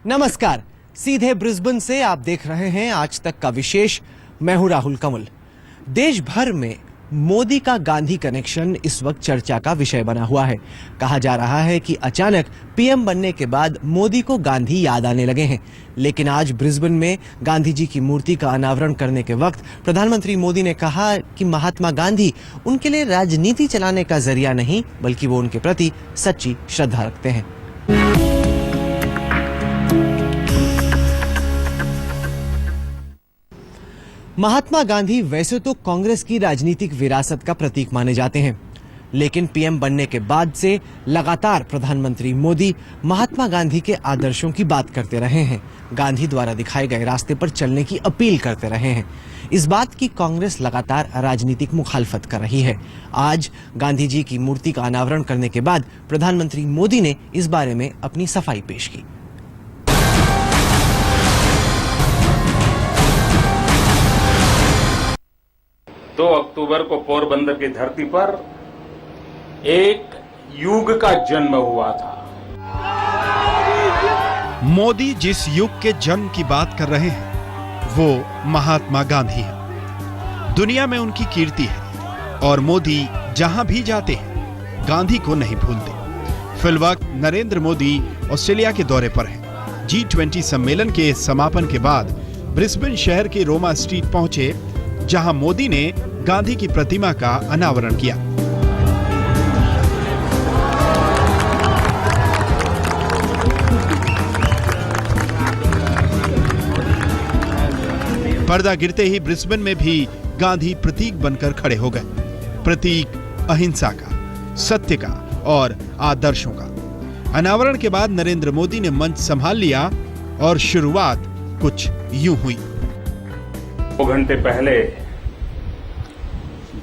नमस्कार, सीधे ब्रिस्बेन से आप देख रहे हैं आज तक का विशेष। मैं हूं राहुल कंवल। देश भर में मोदी का गांधी कनेक्शन इस वक्त चर्चा का विषय बना हुआ है। कहा जा रहा है कि अचानक पीएम बनने के बाद मोदी को गांधी याद आने लगे हैं। लेकिन आज ब्रिस्बेन में गांधी जी की मूर्ति का अनावरण करने के वक्त प्रधानमंत्री मोदी ने कहा कि महात्मा गांधी उनके लिए राजनीति चलाने का जरिया नहीं, बल्कि वो उनके प्रति सच्ची श्रद्धा रखते हैं। महात्मा गांधी वैसे तो कांग्रेस की राजनीतिक विरासत का प्रतीक माने जाते हैं, लेकिन पीएम बनने के बाद से लगातार प्रधानमंत्री मोदी महात्मा गांधी के आदर्शों की बात करते रहे हैं। गांधी द्वारा दिखाए गए रास्ते पर चलने की अपील करते रहे हैं। इस बात की कांग्रेस लगातार राजनीतिक मुखालफत कर रही है। आज गांधी जी की मूर्ति का अनावरण करने के बाद प्रधानमंत्री मोदी ने इस बारे में अपनी सफाई पेश की। 2 अक्टूबर को पोरबंदर की धरती पर एक युग का जन्म हुआ था। मोदी जिस युग के जन्म की बात कर रहे हैं वो महात्मा गांधी है। दुनिया में उनकी कीर्ति है और मोदी जहां भी जाते हैं गांधी को नहीं भूलते। फिलवक्त नरेंद्र मोदी ऑस्ट्रेलिया के दौरे पर हैं। G20 सम्मेलन के समापन के बाद ब्रिस्बेन शहर के रोमा स्ट्रीट पहुंचे, जहां मोदी ने गांधी की प्रतिमा का अनावरण किया। पर्दा गिरते ही ब्रिस्बेन में भी गांधी प्रतीक बनकर खड़े हो गए। प्रतीक अहिंसा का, सत्य का और आदर्शों का। अनावरण के बाद नरेंद्र मोदी ने मंच संभाल लिया और शुरुआत कुछ यूं हुई। 2 घंटे पहले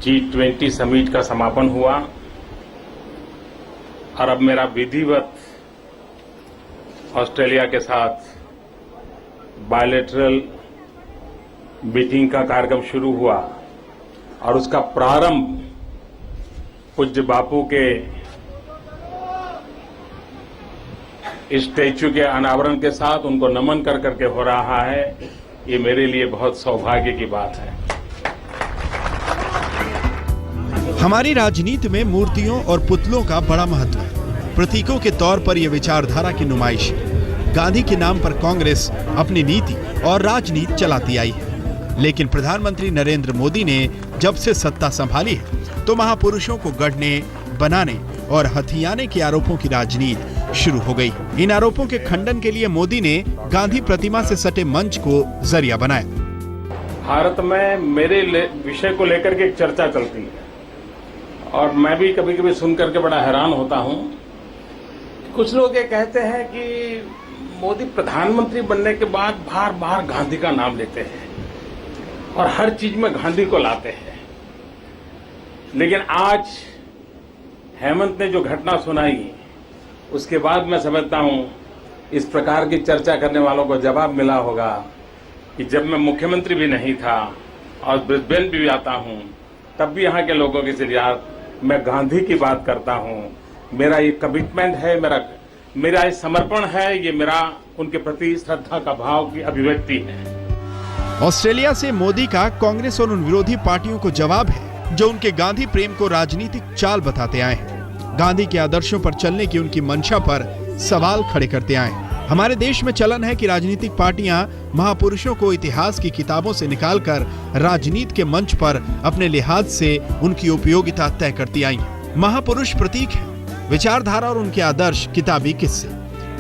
G20 समिट का समापन हुआ और अब मेरा विधिवत ऑस्ट्रेलिया के साथ बायलैटरल मीटिंग का कार्यक्रम शुरू हुआ और उसका प्रारंभ पूज्य बापू के स्टैच्यू के अनावरण के साथ उनको नमन कर करके हो रहा है। ये मेरे लिए बहुत सौभाग्य की बात है। हमारी राजनीति में मूर्तियों और पुतलों का बड़ा महत्व है। प्रतीकों के तौर पर यह विचारधारा की नुमाइश है। गांधी के नाम पर कांग्रेस अपनी नीति और राजनीति चलाती आई है, लेकिन प्रधानमंत्री नरेंद्र मोदी ने जब से सत्ता संभाली है तो महापुरुषों को गढ़ने, बनाने और हथियाने के आरोपों की राजनीति शुरू हो गई। इन आरोपों के खंडन के लिए मोदी ने गांधी प्रतिमा से सटे मंच को जरिया बनाया। भारत में मेरे विषय को लेकर के एक चर्चा चलती है और मैं भी कभी कभी सुनकर के बड़ा हैरान होता हूं। कुछ लोग ये कहते हैं कि मोदी प्रधानमंत्री बनने के बाद बार बार गांधी का नाम लेते हैं और हर चीज में गांधी को लाते हैं। लेकिन आज हेमंत ने जो घटना सुनाई उसके बाद मैं समझता हूं इस प्रकार की चर्चा करने वालों को जवाब मिला होगा कि जब मैं मुख्यमंत्री भी नहीं था और ब्रिस्बेन भी आता हूं तब भी यहाँ के लोगों के जरिए मैं गांधी की बात करता हूं। मेरा ये कमिटमेंट है, मेरा ये समर्पण है, ये मेरा उनके प्रति श्रद्धा का भाव की अभिव्यक्ति है। ऑस्ट्रेलिया से मोदी का कांग्रेस और उन विरोधी पार्टियों को जवाब है जो उनके गांधी प्रेम को राजनीतिक चाल बताते आए हैं। गांधी के आदर्शों पर चलने की उनकी मंशा पर सवाल खड़े करते आए हैं। हमारे देश में चलन है कि राजनीतिक पार्टियां महापुरुषों को इतिहास की किताबों से निकालकर राजनीति के मंच पर अपने लिहाज से उनकी उपयोगिता तय करती आई हैं। महापुरुष प्रतीक है, विचारधारा और उनके आदर्श किताबी किस्से।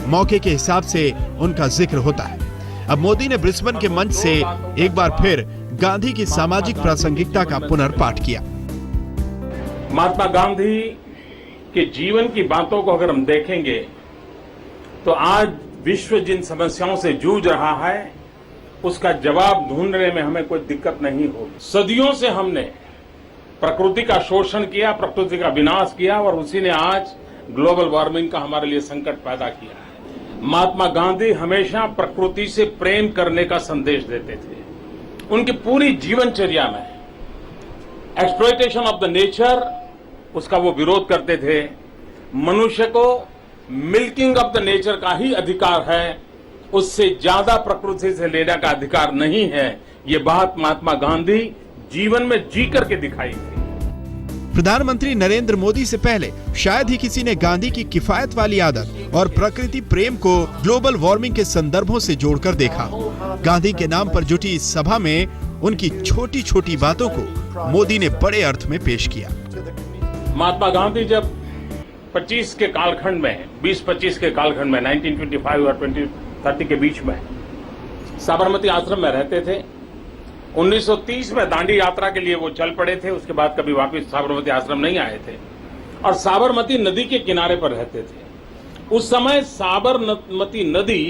मौके के हिसाब से उनका जिक्र होता है। अब मोदी ने ब्रिस्बेन के मंच से एक बार फिर गांधी की सामाजिक प्रासंगिकता का पुनर्पाठ किया। महात्मा गांधी के जीवन की बातों को अगर हम देखेंगे तो आज विश्व जिन समस्याओं से जूझ रहा है उसका जवाब ढूंढने में हमें कोई दिक्कत नहीं होगी। सदियों से हमने प्रकृति का शोषण किया, प्रकृति का विनाश किया और उसी ने आज ग्लोबल वार्मिंग का हमारे लिए संकट पैदा किया है। महात्मा गांधी हमेशा प्रकृति से प्रेम करने का संदेश देते थे। उनकी पूरी जीवनचर्या में एक्सप्लॉयटेशन ऑफ द नेचर उसका वो विरोध करते थे। मनुष्य को मिल्किंग ऑफ द नेचर का ही अधिकार है उससे ज्यादा प्रकृति से लेने का अधिकार नहीं है। ये बात महात्मा गांधी जीवन में जी करके दिखाई थी। प्रधानमंत्री नरेंद्र मोदी से पहले शायद ही किसी ने गांधी की किफायत वाली आदत और प्रकृति प्रेम को ग्लोबल वार्मिंग के संदर्भों से जोड़कर देखा। गांधी के नाम पर जुटी इस सभा में उनकी छोटी छोटी बातों को मोदी ने बड़े अर्थ में पेश किया। महात्मा गांधी जब 25 के कालखंड में 20-25 के कालखंड में 1925 और 2030 के बीच में साबरमती आश्रम में रहते थे। 1930 में दांडी यात्रा के लिए वो चल पड़े थे। उसके बाद कभी वापस साबरमती आश्रम नहीं आए थे और साबरमती नदी के किनारे पर रहते थे। उस समय साबरमती नदी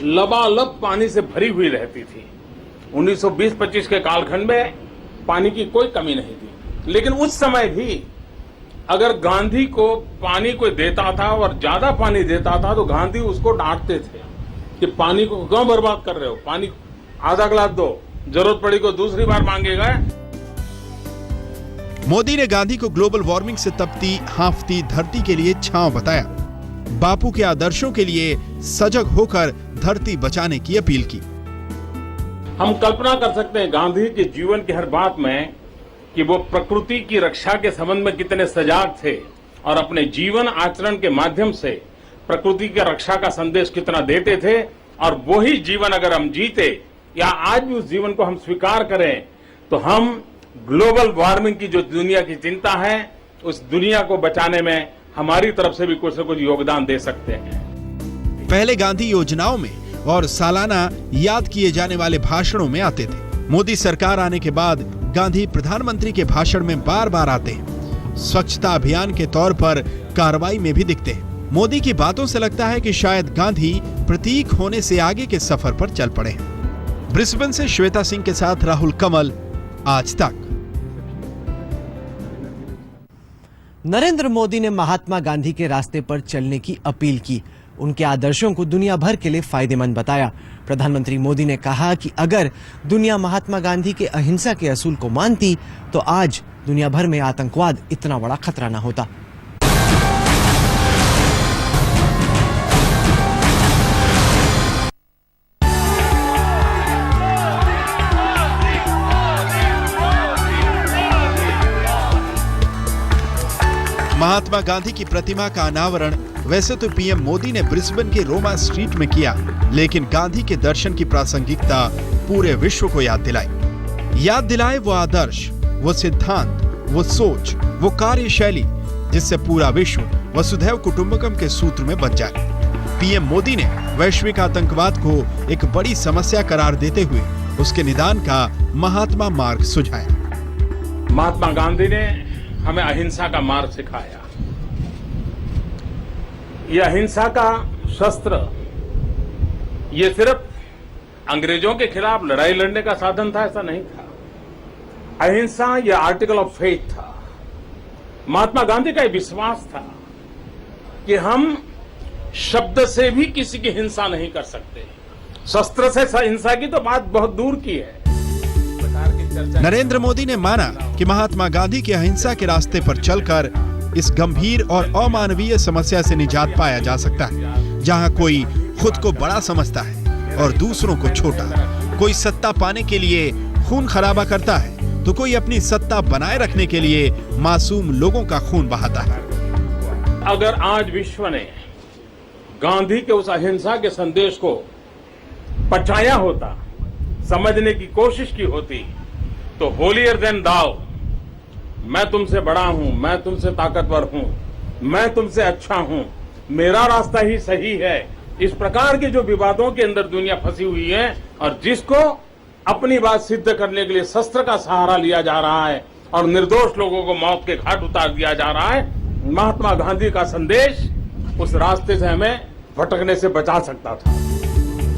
लबालब पानी से भरी हुई रहती थी। 1920-25 के कालखंड में पानी की कोई कमी नहीं थी, लेकिन उस समय भी अगर गांधी को पानी कोई देता था और ज्यादा पानी देता था तो गांधी उसको डांटते थे कि पानी को क्यों बर्बाद कर रहे हो, पानी आधा गिलास दो, जरूरत पड़ी को दूसरी बार मांगेगा। मोदी ने गांधी को ग्लोबल वार्मिंग से तपती हांफती धरती के लिए छांव बताया। बापू के आदर्शों के लिए सजग होकर धरती बचाने की अपील की। हम कल्पना कर सकते हैं गांधी के जीवन की हर बात में कि वो प्रकृति की रक्षा के संबंध में कितने सजाग थे और अपने जीवन आचरण के माध्यम से प्रकृति की रक्षा का संदेश कितना देते थे। और वही जीवन अगर हम जीते या आज भी उस जीवन को हम स्वीकार करें तो हम ग्लोबल वार्मिंग की जो दुनिया की चिंता है उस दुनिया को बचाने में हमारी तरफ से भी कुछ न कुछ योगदान दे सकते हैं। पहले गांधी योजनाओं में और सालाना याद किए जाने वाले भाषणों में आते थे। मोदी सरकार आने के बाद गांधी प्रधानमंत्री के भाषण में बार बार आते हैं। स्वच्छता अभियान के तौर पर कार्रवाई में भी दिखते हैं। मोदी की बातों से लगता है कि शायद गांधी प्रतीक होने से आगे के सफर पर चल पड़े हैं। ब्रिस्बेन से श्वेता सिंह के साथ राहुल कमल, आज तक। नरेंद्र मोदी ने महात्मा गांधी के रास्ते पर चलने की अपील की। उनके आदर्शों को दुनिया भर के लिए फायदेमंद बताया। प्रधानमंत्री मोदी ने कहा कि अगर दुनिया महात्मा गांधी के अहिंसा के असूल को मानती तो आज दुनिया भर में आतंकवाद इतना बड़ा खतरा न होता। महात्मा गांधी की प्रतिमा का अनावरण वैसे तो पीएम मोदी ने ब्रिस्बेन के रोमा स्ट्रीट में किया, लेकिन गांधी के दर्शन की प्रासंगिकता पूरे विश्व को याद दिलाए वो आदर्श, वो सिद्धांत, वो सोच, वो कार्यशैली जिससे पूरा विश्व वसुधैव कुटुंबकम के सूत्र में बच जाए। पीएम मोदी ने वैश्विक आतंकवाद को एक बड़ी समस्या करार देते हुए उसके निदान का महात्मा मार्ग सुझाया। महात्मा गांधी ने हमें अहिंसा का मार्ग सिखाया। यह अहिंसा का शस्त्र ये सिर्फ अंग्रेजों के खिलाफ लड़ाई लड़ने का साधन था, ऐसा नहीं था। अहिंसा यह आर्टिकल ऑफ फेथ था। महात्मा गांधी का यह विश्वास था कि हम शब्द से भी किसी की हिंसा नहीं कर सकते, शस्त्र से हिंसा की तो बात बहुत दूर की है। नरेंद्र मोदी ने माना कि महात्मा गांधी के अहिंसा के रास्ते पर चलकर इस गंभीर और अमानवीय समस्या से निजात पाया जा सकता है, जहां कोई खुद को बड़ा समझता है और दूसरों को छोटा, कोई सत्ता पाने के लिए खून खराबा करता है तो कोई अपनी सत्ता बनाए रखने के लिए मासूम लोगों का खून बहाता है। अगर आज विश्व ने गांधी के उस अहिंसा के संदेश को पचाया होता, समझने की कोशिश की होती, तो होलियर देन दाओ, मैं तुमसे बड़ा हूं, मैं तुमसे ताकतवर हूं, मैं तुमसे अच्छा हूं, मेरा रास्ता ही सही है, इस प्रकार के जो विवादों के अंदर दुनिया फंसी हुई है और जिसको अपनी बात सिद्ध करने के लिए शस्त्र का सहारा लिया जा रहा है और निर्दोष लोगों को मौत के घाट उतार दिया जा रहा है, महात्मा गांधी का संदेश उस रास्ते से हमें भटकने से बचा सकता था।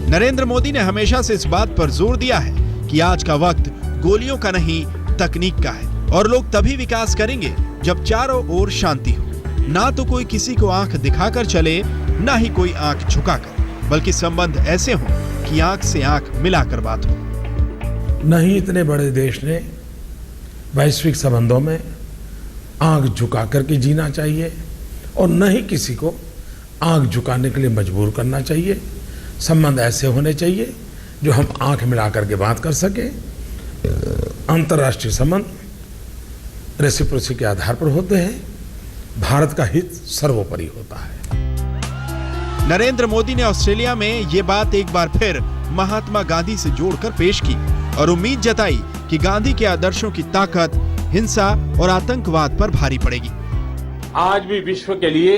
नरेंद्र मोदी ने हमेशा से इस बात पर जोर दिया है कि आज का वक्त गोलियों का नहीं, तकनीक का है और लोग तभी विकास करेंगे जब चारों ओर शांति हो। ना तो कोई किसी को आंख दिखाकर चले, ना ही कोई आंख झुकाकर, बल्कि संबंध ऐसे हों कि आंख से आंख मिलाकर बात हो। न ही इतने बड़े देश ने वैश्विक संबंधों में आंख झुका करके जीना चाहिए और न ही किसी को आंख झुकाने के लिए मजबूर करना चाहिए। संबंध ऐसे होने चाहिए जो हम आंख मिला करके बात कर सके। अंतर्राष्ट्रीय संबंध रेसिप्रोसिटी के आधार पर होते हैं। भारत का हित सर्वोपरि होता है। नरेंद्र मोदी ने ऑस्ट्रेलिया में ये बात एक बार फिर महात्मा गांधी से जोड़कर पेश की और उम्मीद जताई कि गांधी के आदर्शों की ताकत हिंसा और आतंकवाद पर भारी पड़ेगी। आज भी विश्व के लिए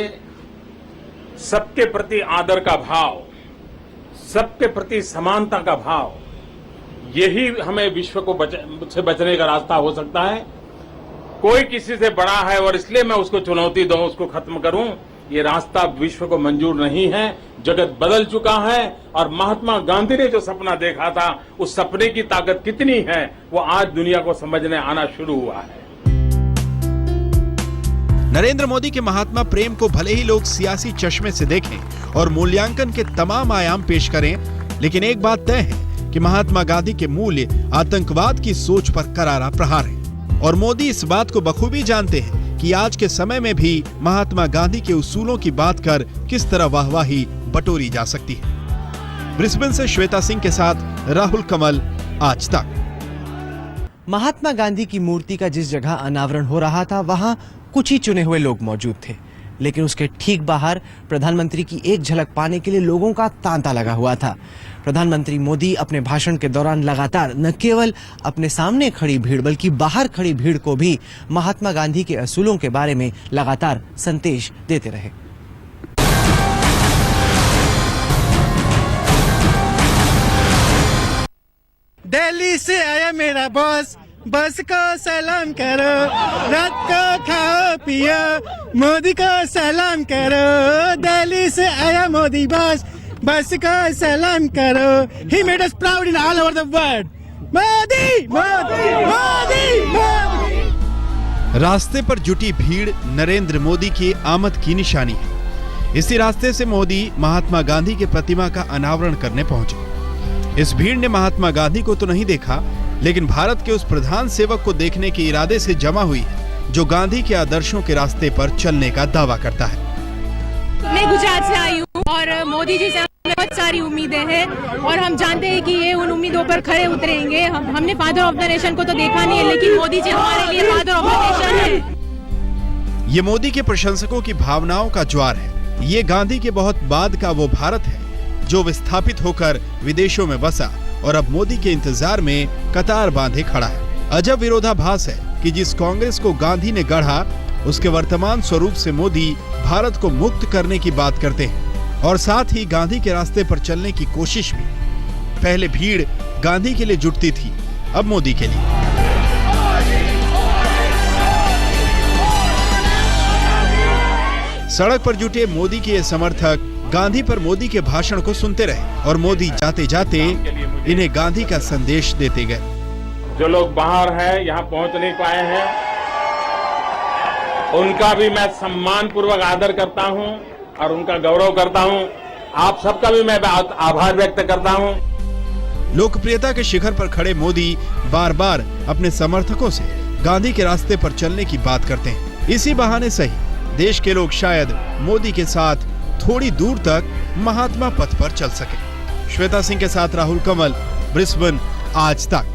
सबके प्रति आदर का भाव, सबके प्रति समानता का भाव, यही हमें विश्व को से बचने का रास्ता हो सकता है। कोई किसी से बड़ा है और इसलिए मैं उसको चुनौती दूं, उसको खत्म करूं, ये रास्ता विश्व को मंजूर नहीं है। जगत बदल चुका है और महात्मा गांधी ने जो सपना देखा था, उस सपने की ताकत कितनी है वो आज दुनिया को समझने आना शुरू हुआ है। नरेंद्र मोदी के महात्मा प्रेम को भले ही लोग सियासी चश्मे से देखें और मूल्यांकन के तमाम आयाम पेश करें, लेकिन एक बात तय है कि महात्मा गांधी के मूल्य आतंकवाद की सोच पर करारा प्रहार है और मोदी इस बात को बखूबी जानते हैं कि आज के समय में भी महात्मा गांधी के उसूलों की बात कर किस तरह वाहवाही बटोरी जा सकती है। ब्रिस्बेन से श्वेता सिंह के साथ राहुल कमल, आज तक। महात्मा गांधी की मूर्ति का जिस जगह अनावरण हो रहा था वहां कुछ ही चुने हुए लोग मौजूद थे, लेकिन उसके ठीक बाहर प्रधानमंत्री की एक झलक पाने के लिए लोगों का तांता लगा हुआ था। प्रधानमंत्री मोदी अपने भाषण के दौरान लगातार न केवल अपने सामने खड़ी भीड़ बल्कि बाहर खड़ी भीड़ को भी महात्मा गांधी के असूलों के बारे में लगातार संदेश देते रहे। दिल्ली से आया मेरा बॉस, बस को सलाम करो, रात को खाओ पियो, मोदी को सलाम करो। दिल्ली से आया मोदी बॉस, बस को सलाम करो। He made us proud in all over the world. Modi, Modi, Modi, Modi. रास्ते पर जुटी भीड़ नरेंद्र मोदी की आमद की निशानी है। इसी रास्ते से मोदी महात्मा गांधी के प्रतिमा का अनावरण करने पहुंचे। इस भीड़ ने महात्मा गांधी को तो नहीं देखा, लेकिन भारत के उस प्रधान सेवक को देखने के इरादे से जमा हुई है जो गांधी के आदर्शों के रास्ते पर चलने का दावा करता है। मैं गुजरात से आई हूँ और मोदी जी से हमें बहुत सारी उम्मीदें हैं और हम जानते हैं कि ये उन उम्मीदों पर खरे उतरेंगे। हमने फादर ऑफ द नेशन को तो देखा नहीं है, लेकिन मोदी जी हमारे लिए फादर ऑफ द नेशन है। ये मोदी के प्रशंसकों की भावनाओं का ज्वार है। ये गांधी के बहुत बाद का वो भारत है जो विस्थापित होकर विदेशों में बसा और अब मोदी के इंतजार में कतार बांधे खड़ा है। अजब विरोधाभास है कि जिस कांग्रेस को गांधी ने गढ़ा, उसके वर्तमान स्वरूप से मोदी भारत को मुक्त करने की बात करते हैं और साथ ही गांधी के रास्ते पर चलने की कोशिश भी। पहले भीड़ गांधी के लिए जुटती थी, अब मोदी के लिए। सड़क पर जुटे मोदी के ये समर्थक गांधी पर मोदी के भाषण को सुनते रहे और मोदी जाते जाते इन्हें गांधी का संदेश देते गए। जो लोग बाहर हैं, यहाँ पहुंच नहीं पाए हैं, उनका भी मैं सम्मान पूर्वक आदर करता हूं और उनका गौरव करता हूं। आप सबका भी मैं आभार व्यक्त करता हूं। लोकप्रियता के शिखर पर खड़े मोदी बार बार अपने समर्थकों से गांधी के रास्ते पर चलने की बात करते हैं। इसी बहाने सही देश के लोग शायद मोदी के साथ थोड़ी दूर तक महात्मा पथ पर चल सके। श्वेता सिंह के साथ राहुल कमल, ब्रिस्बेन, आज तक।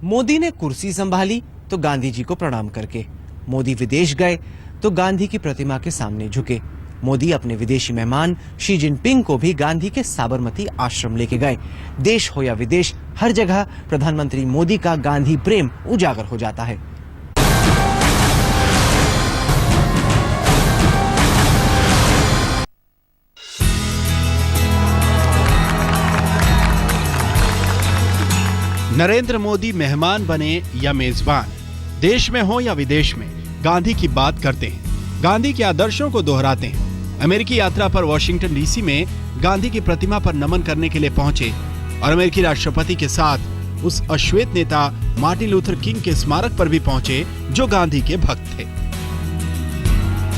मोदी ने कुर्सी संभाली तो गांधी जी को प्रणाम करके, मोदी विदेश गए तो गांधी की प्रतिमा के सामने झुके। मोदी अपने विदेशी मेहमान शी जिनपिंग को भी गांधी के साबरमती आश्रम लेके गए। देश हो या विदेश, हर जगह प्रधानमंत्री मोदी का गांधी प्रेम उजागर हो जाता है। नरेंद्र मोदी मेहमान बने या मेजबान, देश में हो या विदेश में, गांधी की बात करते हैं, गांधी के आदर्शों को दोहराते हैं। अमेरिकी यात्रा पर वॉशिंगटन डीसी में गांधी की प्रतिमा पर नमन करने के लिए पहुंचे और अमेरिकी राष्ट्रपति के साथ उस अश्वेत नेता मार्टिन लूथर किंग के स्मारक पर भी पहुंचे जो गांधी के भक्त थे।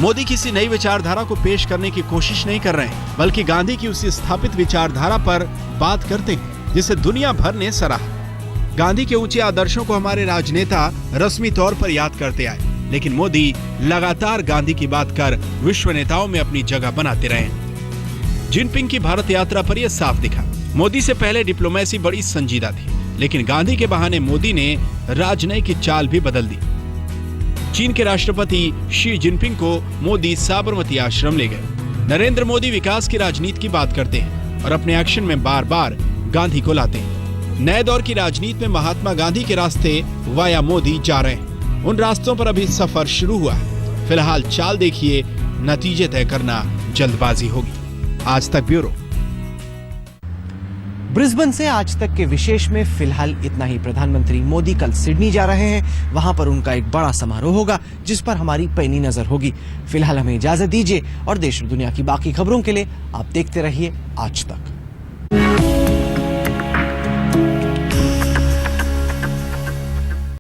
मोदी किसी नई विचारधारा को पेश करने की कोशिश नहीं कर रहे हैं, बल्कि गांधी की उसी स्थापित विचारधारा पर बात करते हैं जिसे दुनिया भर ने सराहा। गांधी के ऊंचे आदर्शों को हमारे राजनेता रस्मी तौर पर याद करते आए, लेकिन मोदी लगातार गांधी की बात कर विश्व नेताओं में अपनी जगह बनाते रहे। जिनपिंग की भारत यात्रा पर यह साफ दिखा। मोदी से पहले डिप्लोमेसी बड़ी संजीदा थी, लेकिन गांधी के बहाने मोदी ने राजनयिक की चाल भी बदल दी। चीन के राष्ट्रपति शी जिनपिंग को मोदी साबरमती आश्रम ले गए। नरेंद्र मोदी विकास की राजनीति की बात करते हैं और अपने एक्शन में बार बार गांधी को लाते हैं। नए दौर की राजनीति में महात्मा गांधी के रास्ते वाया मोदी जा रहे हैं। उन रास्तों पर अभी सफर शुरू हुआ है। फिलहाल चाल देखिए, नतीजे तय करना जल्दबाजी होगी। आज तक ब्यूरो। ब्रिस्बेन से आज तक के विशेष में फिलहाल इतना ही। प्रधानमंत्री मोदी कल सिडनी जा रहे हैं। वहां पर उनका एक बड़ा समारोह होगा जिस पर हमारी पैनी नजर होगी। फिलहाल हमें इजाजत दीजिए और देश और दुनिया की बाकी खबरों के लिए आप देखते रहिए आज तक।